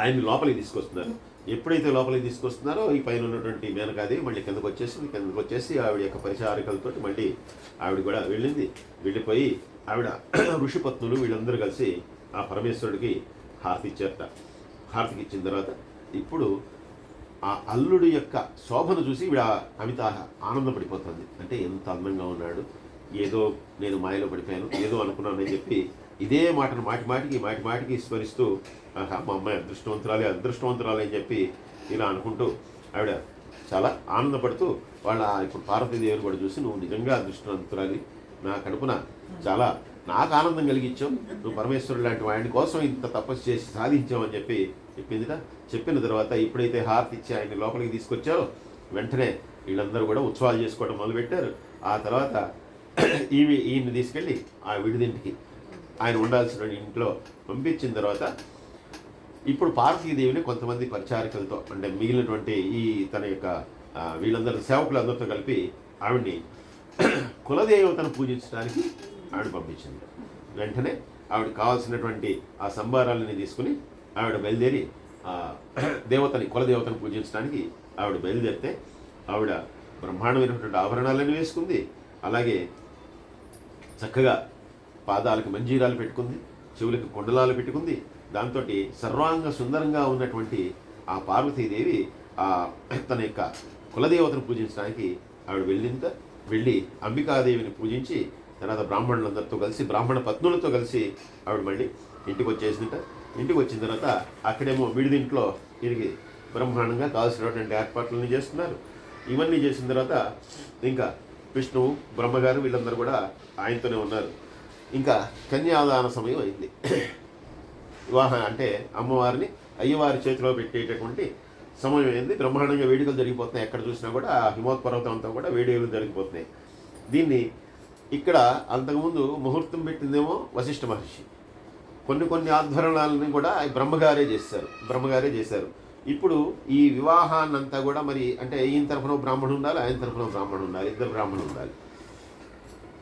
ఆయన్ని లోపలికి తీసుకొస్తున్నారు. ఎప్పుడైతే లోపలికి తీసుకొస్తున్నారో ఈ పైన ఉన్నటువంటి మేనకాదేవి మళ్ళీ కిందకు వచ్చేసి ఆవిడ యొక్క పరిచారికలతో మళ్ళీ ఆవిడ కూడా వెళ్ళిపోయి ఆవిడ ఋషిపత్నులు వీళ్ళందరూ కలిసి ఆ పరమేశ్వరుడికి హారతి ఇచ్చారట. హారతికి ఇచ్చిన తర్వాత ఇప్పుడు ఆ అల్లుడి యొక్క శోభను చూసి ఈవిడ అమిత ఆనందపడిపోతుంది. అంటే ఎంత అందంగా ఉన్నాడు, ఏదో నేను మాయలో పడిపోయాను, ఏదో అనుకున్నానని చెప్పి ఇదే మాటను మాటిమాటికి స్మరిస్తూ మా అమ్మాయి అదృష్టవంతురాలే అని చెప్పి ఇలా అనుకుంటూ ఆవిడ చాలా ఆనందపడుతూ ఇప్పుడు పార్వతీదేవిని కూడా చూసి, నువ్వు నిజంగా అదృష్టవంతురాలి, నా కడుపున చాలా నాకు ఆనందం కలిగించావు, నువ్వు పరమేశ్వరుడు లాంటి వాడిని కోసం ఇంత తపస్సు చేసి సాధించావు అని చెప్పి చెప్పిన తర్వాత ఎప్పుడైతే హారతి ఇచ్చి ఆయన్ని లోపలికి తీసుకొచ్చారో వెంటనే వీళ్ళందరూ కూడా ఉత్సవాలు చేసుకోవడం మొదలుపెట్టారు. ఆ తర్వాత ఈయన్ని తీసుకెళ్ళి ఆ విడిదింటికి ఆయన ఉండాల్సిన ఇంట్లో పంపించిన తర్వాత ఇప్పుడు పార్వతీదేవిని కొంతమంది పరిచారికలతో అంటే మిగిలినటువంటి ఈ తన యొక్క వీళ్ళందరూ సేవకులందరితో కలిపి ఆవిడ్ని కులదేవతను పూజించడానికి ఆవిడ పంపించింది. వెంటనే ఆవిడ కావాల్సినటువంటి ఆ సంభారాలని తీసుకుని ఆవిడ బయలుదేరి కులదేవతను పూజించడానికి ఆవిడ బయలుదేరితే ఆవిడ బ్రహ్మాండమైనటువంటి ఆభరణాలను వేసుకుంది. అలాగే చక్కగా పాదాలకు మంజీరాలు పెట్టుకుంది, చెవులకు కుండలాలు పెట్టుకుంది. దాంతో సర్వాంగ సుందరంగా ఉన్నటువంటి ఆ పార్వతీదేవి తన యొక్క కులదేవతను పూజించడానికి ఆవిడ వెళ్ళి అంబికాదేవిని పూజించి తర్వాత బ్రాహ్మణులందరితో కలిసి బ్రాహ్మణ పత్నులతో కలిసి ఆవిడ మళ్ళీ ఇంటికి వచ్చేసిందట. ఇంటికి వచ్చిన తర్వాత అక్కడేమో విడిదింట్లో తిరిగి బ్రహ్మాండంగా కావాల్సినటువంటి ఏర్పాట్లన్నీ చేస్తున్నారు. ఇవన్నీ చేసిన తర్వాత ఇంకా విష్ణువు బ్రహ్మగారు వీళ్ళందరూ కూడా ఆయనతోనే ఉన్నారు. ఇంకా కన్యాదాన సమయం అయింది. వివాహం అంటే అమ్మవారిని అయ్యవారి చేతిలో పెట్టేటటువంటి సమయం అయింది. బ్రహ్మాండంగా వేడుకలు జరిగిపోతున్నాయి. ఎక్కడ చూసినా కూడా హిమవత్ పర్వతం అంతా కూడా వేడుకలు జరిగిపోతున్నాయి. దీన్ని ఇక్కడ అంతకుముందు ముహూర్తం పెట్టిందేమో వశిష్ఠ మహర్షి, కొన్ని ఆధ్వర్యాలని కూడా బ్రహ్మగారే చేశారు. ఇప్పుడు ఈ వివాహాన్నంతా కూడా మరి అంటే ఈయన తరఫున బ్రాహ్మణుడు ఉండాలి, ఆయన తరఫున బ్రాహ్మణుడు ఉండాలి, ఇద్దరు బ్రాహ్మణులు ఉండాలి.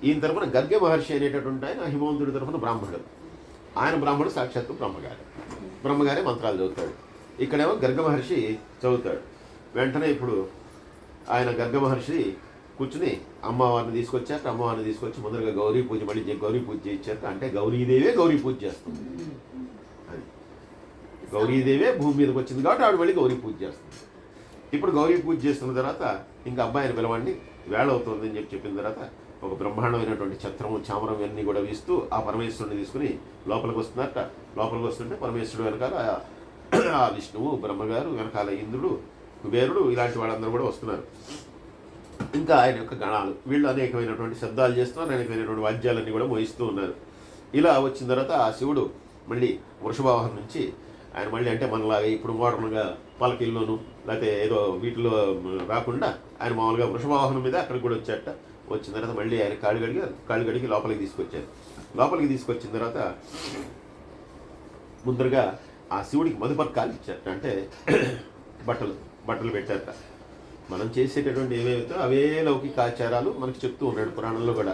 ఈయన తరఫున గర్గ మహర్షి అనేటటువంటి ఆయన హిమవంతుడి తరఫున బ్రాహ్మణుడు, ఆయన బ్రాహ్మణుడు సాక్షాత్తు బ్రహ్మగారే మంత్రాలు చదువుతాడు. ఇక్కడేమో గర్గ మహర్షి చదువుతాడు. వెంటనే ఇప్పుడు ఆయన గర్గ మహర్షి కూర్చుని అమ్మవారిని తీసుకొచ్చి ముందరగా గౌరీ పూజ చేయించాక అంటే గౌరీదేవే గౌరీ పూజ చేస్తుంది. అది గౌరీదేవే భూమి మీదకి వచ్చింది కాబట్టి ఆవిడ మళ్ళీ గౌరీ పూజ చేస్తుంది. ఇప్పుడు గౌరీ పూజ చేస్తున్న తర్వాత ఇంకా అబ్బాయిని పిలవండి, వేళ అవుతుందని చెప్పిన తర్వాత ఒక బ్రహ్మాండమైనటువంటి ఛత్రము చామరం ఇవన్నీ కూడా వీస్తూ ఆ పరమేశ్వరుని తీసుకుని లోపలికి వస్తుంటే పరమేశ్వరుడు వెనకాల ఆ విష్ణువు బ్రహ్మగారు, వెనకాల ఇంద్రుడు, కుబేరుడు ఇలాంటి వాళ్ళందరూ కూడా వస్తున్నారు. ఇంకా ఆయన యొక్క గణాలు వీళ్ళు అనేకమైనటువంటి శబ్దాలు చేస్తున్నారు, అనేకమైనటువంటి వాద్యాలన్నీ కూడా మోయిస్తూ ఉన్నారు. ఇలా వచ్చిన తర్వాత ఆ శివుడు మళ్ళీ వృషభవాహనం నుంచి ఆయన మళ్ళీ అంటే మనలాగా ఇప్పుడు మోడర్న్గా పలకిల్లోను లేకపోతే ఏదో వీటిలో రాకుండా ఆయన మామూలుగా వృషభవాహనం మీద అక్కడికి కూడా వచ్చాట. వచ్చిన తర్వాత మళ్ళీ ఆయన కాళ్ళు గడిగి లోపలికి తీసుకొచ్చిన తర్వాత ముందరగా ఆ శివుడికి మధుపర్కాలు ఇచ్చారట, అంటే బట్టలు పెట్టారట. మనం చేసేటటువంటి ఏవేవైతే అవే లౌకిక ఆచారాలు మనకి చెప్తూ ఉన్నాడు పురాణంలో కూడా.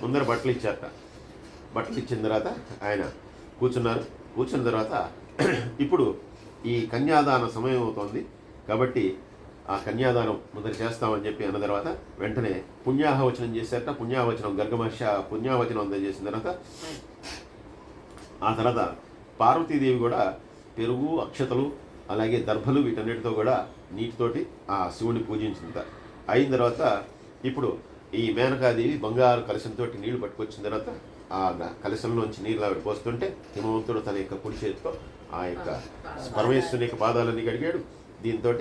ముందర బట్టలు ఇచ్చారట. బట్టలు ఇచ్చిన తర్వాత ఆయన కూర్చున్న తర్వాత ఇప్పుడు ఈ కన్యాదాన సమయం అవుతోంది కాబట్టి ఆ కన్యాదానం ముందర చేస్తామని చెప్పి అన్న తర్వాత వెంటనే పుణ్యాహవచనం చేశారట. గర్గమహర్షి పుణ్యాహవచనం అందజేసిన తర్వాత ఆ తర్వాత పార్వతీదేవి కూడా పెరుగు, అక్షతలు, అలాగే దర్భలు వీటన్నిటితో కూడా నీటితోటి ఆ శివుని పూజించింది. అయిన తర్వాత ఇప్పుడు ఈ మేనకాదేవి బంగారు కలశంతో నీళ్లు పట్టుకొచ్చిన తర్వాత ఆ కలశంలోంచి నీళ్ళు ఆవిడ పోస్తుంటే హిమవంతుడు తన యొక్క కుడి చేతితో ఆ యొక్క పరమేశ్వరుని యొక్క పాదాలన్నీ కడిగాడు. దీంతో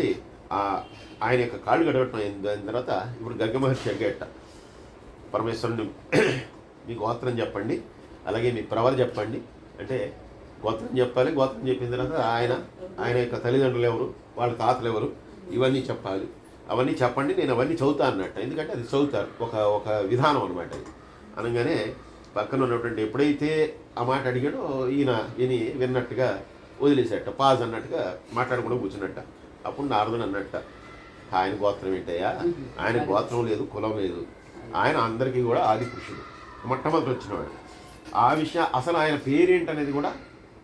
ఆయన యొక్క కాళ్ళు గడవటం అయిన తర్వాత ఇప్పుడు గర్గమహర్షి అడిగేట పరమేశ్వరుని, మీ గోత్రం చెప్పండి, అలాగే మీ ప్రవర చెప్పండి. అంటే గోత్రం చెప్పాలి. గోత్రం చెప్పిన తర్వాత ఆయన యొక్క తల్లిదండ్రులు ఎవరు, వాళ్ళ తాతలు ఎవరు, ఇవన్నీ చెప్పాలి. అవన్నీ చెప్పండి, నేను అవన్నీ చదువుతా అన్నట్టు. ఎందుకంటే అది చదువుతారు, ఒక విధానం అనమాట. అది అనగానే పక్కన ఉన్నటువంటి ఎప్పుడైతే ఆ మాట అడిగాడో ఈయన విన్నట్టుగా వదిలేసేట, పాజ్ అన్నట్టుగా మాట్లాడకుండా కూర్చున్నట్ట. అప్పుడు నారదుడు అన్నట్ట, ఆయన గోత్రం ఏంటయ్యా, ఆయన గోత్రం లేదు, కులం లేదు, ఆయన అందరికీ కూడా ఆది పురుషుడు, మొట్టమొదటి వచ్చినవాడు. ఆ విషయం అసలు ఆయన పేరేంటనేది కూడా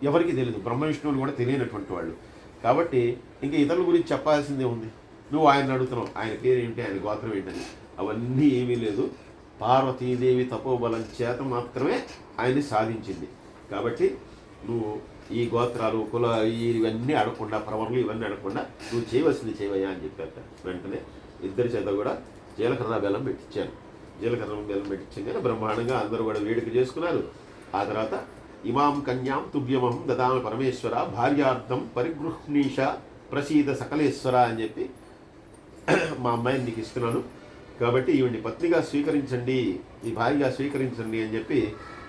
ఎవరికి తెలియదు, బ్రహ్మ విష్ణువులు కూడా తెలియనటువంటి వాళ్ళు. కాబట్టి ఇంకా ఇతరుల గురించి చెప్పాల్సిందే ఉంది. నువ్వు ఆయన అడుగుతున్నావు ఆయన పేరేంటి, ఆయన గోత్రం ఏంటని. అవన్నీ ఏమీ లేదు, పార్వతీదేవి తపోబలం చేత మాత్రమే ఆయన్ని సాధించింది. కాబట్టి నువ్వు ఈ గోత్రాలు కుల ఇవన్నీ అడగకుండా, ప్రవర్లు ఇవన్నీ అడగకుండా నువ్వు చేయవలసింది చేయవయ్యా అని చెప్పారట. వెంటనే ఇద్దరి చేత కూడా జీలకర్ర బెల్లం పెట్టించాను. బ్రహ్మాండంగా అందరూ కూడా వేడుక చేసుకున్నారు. ఆ తర్వాత ఇమాం కన్యాం తుభ్యమహం దదామి పరమేశ్వర భార్యార్థం పరిగృహ్ణీష ప్రసీద సకలేశ్వర అని చెప్పి, మా అమ్మాయిని నీకు ఇస్తున్నాను కాబట్టి ఈవిడ్ని పత్నిగా స్వీకరించండి, ఈ భార్యగా స్వీకరించండి అని చెప్పి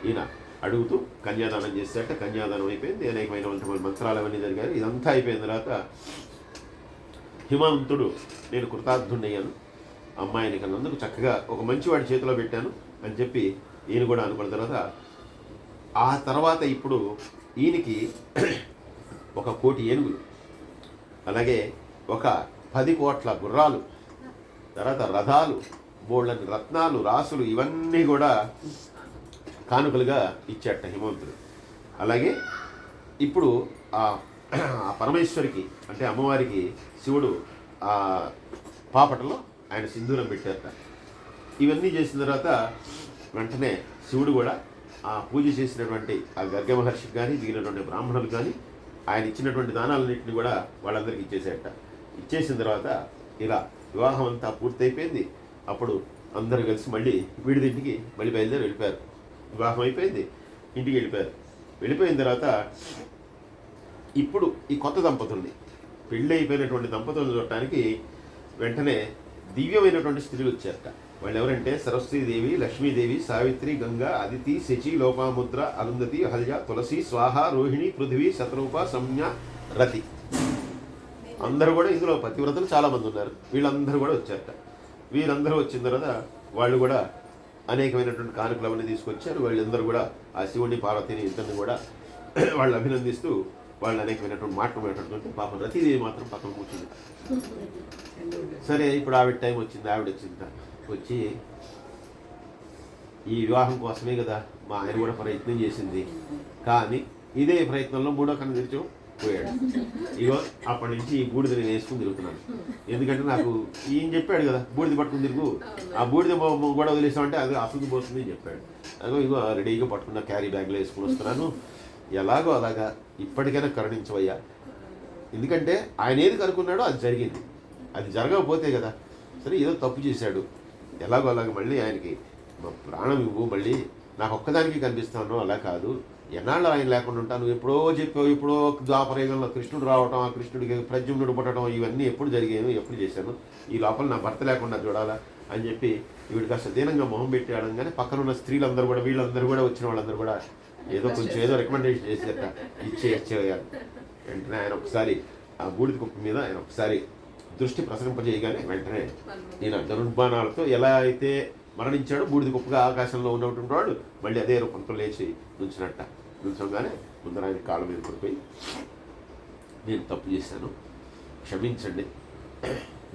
ఈయన అడుగుతూ కన్యాదానం చేశాట. కన్యాదానం అయిపోయింది, అనేకమైనటువంటి మంత్రాలు అవన్నీ జరిగాయి. ఇదంతా అయిపోయిన తర్వాత హిమవంతుడు నేను కృతార్థుండయ్యాను, అమ్మాయిని కన్నందుకు చక్కగా ఒక మంచివాడి చేతిలో పెట్టాను అని చెప్పి ఈయన కూడా అనుకున్న తర్వాత ఆ తర్వాత ఇప్పుడు ఈయనకి 1 కోటి ఏనుగులు, అలాగే 10 కోట్ల గుర్రాలు, తర్వాత రథాలు, బోళ్ళని రత్నాలు, రాసులు ఇవన్నీ కూడా కానుకలుగా ఇచ్చాట హిమవంతుడు. అలాగే ఇప్పుడు ఆ పరమేశ్వరికి అంటే అమ్మవారికి శివుడు ఆ పాపటలో ఆయన సింధూరం పెట్టారట. ఇవన్నీ చేసిన తర్వాత వెంటనే శివుడు కూడా ఆ పూజ చేసినటువంటి ఆ గర్గ మహర్షికి కానీ మిగిలినటువంటి బ్రాహ్మణులు కానీ ఆయన ఇచ్చినటువంటి దానాలన్నింటినీ కూడా వాళ్ళందరికీ ఇచ్చేసేట. ఇచ్చేసిన తర్వాత ఇలా వివాహం అంతా పూర్తయిపోయింది. అప్పుడు అందరూ కలిసి మళ్ళీ వీడిదింటికి మళ్ళీ బయలుదేరి వెళ్ళిపోయారు. వివాహం అయిపోయింది, ఇంటికి వెళ్ళిపోయారు. వెళ్ళిపోయిన తర్వాత ఇప్పుడు ఈ కొత్త దంపతుల్ని, పెళ్ళి అయిపోయినటువంటి దంపతులను చూడటానికి వెంటనే దివ్యమైనటువంటి స్త్రీలు వచ్చారట. వాళ్ళు ఎవరంటే సరస్వతీదేవి, లక్ష్మీదేవి, సావిత్రి, గంగా, అదితి, శచి, లోపాముద్ర, అరుంధతి, హల్య, తులసి, స్వాహ, రోహిణి, పృథివీ, శతరూప, సంజ్ఞ, రతి. అందరూ కూడా ఇందులో పతివ్రతలు చాలామంది ఉన్నారు. వీళ్ళందరూ కూడా వచ్చారట. వీరందరూ వచ్చిన తర్వాత వాళ్ళు కూడా అనేకమైనటువంటి కానుకలవన్నీ తీసుకొచ్చారు. వాళ్ళందరూ కూడా ఆ శివుని, పార్వతిని ఇద్దరిని కూడా వాళ్ళు అభినందిస్తూ వాళ్ళు అనేకమైనటువంటి మాటలు మాట్లాడుతుంటే పాపం రతీదేవి మాత్రం పక్కన కూర్చుంది. సరే ఇప్పుడు ఆవిడ టైం వచ్చింది. ఆవిడ వచ్చింది, వచ్చి ఈ వివాహం కోసమే కదా మా ఆయన కూడా ప్రయత్నం చేసింది, కానీ ఇదే ప్రయత్నంలో మూడో కన్ను తెరిచి పోయాడు. ఇగో అప్పటి నుంచి ఈ బూడిద నేను వేసుకుని తిరుగుతున్నాను. ఎందుకంటే నాకు ఈయన చెప్పాడు కదా బూడిద పట్టుకుని తిరుగు, ఆ బూడిద కూడా వదిలేసామంటే అది అసలు పోతుంది అని చెప్పాడు. అదో ఇగో రెడీగా పట్టుకున్న క్యారీ బ్యాగ్లో వేసుకుని వస్తున్నాను. ఎలాగో అలాగా ఇప్పటికైనా కరుణించవయ్యా. ఎందుకంటే ఆయన ఏది కనుక్కున్నాడో అది జరిగింది. అది జరగకపోతే కదా, సరే ఏదో తప్పు చేశాడు, ఎలాగో అలాగ మళ్ళీ ఆయనకి ప్రాణం ఇవ్వు, మళ్ళీ నాకు ఒక్కదానికి కనిపిస్తాను, అలా కాదు, ఎన్నాళ్ళు ఆయన లేకుండా ఉంటాను. ఎప్పుడో చెప్పావు, ఎప్పుడో ద్వాపరయుగంలో కృష్ణుడు రావటం, ఆ కృష్ణుడికి ప్రద్యుమ్నుడు పుట్టడం, ఇవన్నీ ఎప్పుడు జరిగాను, ఎప్పుడు చేశాను, ఈ లోపల నా భర్త లేకుండా చూడాలా అని చెప్పి వీడు కాస్త దీనంగా మొహం పెట్టి ఆడంగానే పక్కన ఉన్న స్త్రీలందరూ కూడా, వీళ్ళందరూ కూడా, వచ్చిన వాళ్ళందరూ కూడా ఏదో కొంచెం ఏదో రికమెండేషన్ చేశారట, ఇచ్చేయాలి. వెంటనే ఆయన ఒకసారి ఆ బూడిద కుప్ప మీద ఆయన ఒకసారి దృష్టి ప్రసరింపజేయగానే వెంటనే ఈయన ధనుర్బాణాలతో ఎలా అయితే మరణించాడు, బూడిద కుప్పగా ఆకాశంలో ఉన్నటువంటి వాడు మళ్ళీ అదే రూపంతో లేచి నుంచినట్ట. నుంచోగానే ముందర ఆయన కాళ్ళ మీద పడిపోయి, నేను తప్పు చేశాను, క్షమించండి,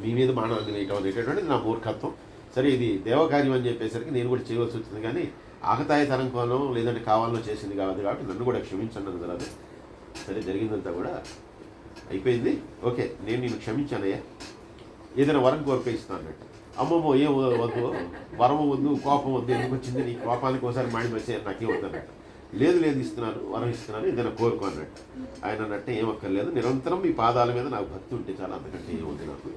మీ మీద బాణాన్ని వేయటం అనేటటువంటిది నా మూర్ఖత్వం. సరే ఇది దేవకార్యం అని చెప్పేసరికి నేను కూడా చేయవలసి వచ్చింది, కానీ ఆకతాయితనం కోనో లేదంటే కావాలనో చేసింది కాదు, కాబట్టి నన్ను కూడా క్షమించండి అన్నది. సరే జరిగిందంతా కూడా అయిపోయింది, ఓకే నేను నిన్ను క్షమించానయ్యా, ఏదైనా వరం కోరిక ఇస్తాను అన్నట్టు. అమ్మమ్మో ఏం వద్దు, వరం వద్దు, కోపం వద్దు, ఎందుకు వచ్చింది నీ కోపానికి ఒకసారి మాడి వచ్చే నాకేం వద్దు అన్నట్టు. లేదు లేదు ఇస్తున్నాను, వరం ఇస్తున్నాను, ఏదైనా కోరుకో అన్నట్టు. ఆయన అన్నట్టు ఏమక్కర్లేదు, నిరంతరం మీ పాదాల మీద నాకు భక్తి ఉంటే చాలా, అంతకంటే ఏముంది నాకు.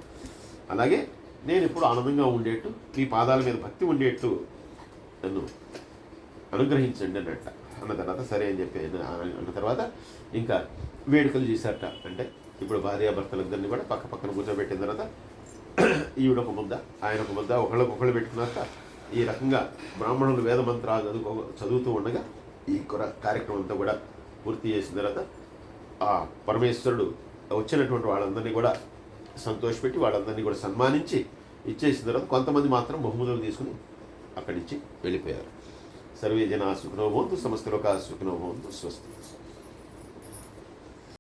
అలాగే నేను ఎప్పుడు ఆనందంగా ఉండేట్టు, మీ పాదాల మీద భక్తి ఉండేట్టు నన్ను అనుగ్రహించండి అన్నట్ట. అన్న తర్వాత సరే అని చెప్పి అన్న తర్వాత ఇంకా వేడుకలు చేశారట. అంటే ఇప్పుడు భార్యాభర్తలందరినీ కూడా పక్క పక్కన కూర్చోబెట్టిన తర్వాత ఈవిడ ఒక ముద్ద, ఆయన ఒక ముద్ద, ఒకళ్ళు పెట్టుకున్నాక ఈ రకంగా బ్రాహ్మణులు వేద మంత్రాలు చదువుతూ ఉండగా ఈ కార్యక్రమం అంతా కూడా పూర్తి చేసిన తర్వాత ఆ పరమేశ్వరుడు వచ్చినటువంటి వాళ్ళందరినీ కూడా సంతోషపెట్టి వాళ్ళందరినీ కూడా సన్మానించి ఇచ్చేసిన తర్వాత కొంతమంది మాత్రం బహుమతులు తీసుకుని అక్కడి నుంచి వెళ్ళిపోయారు. సర్వే జనా సుఖినో భవంతు, సమస్త లోకా సుఖినో భవంతు, స్వస్తి.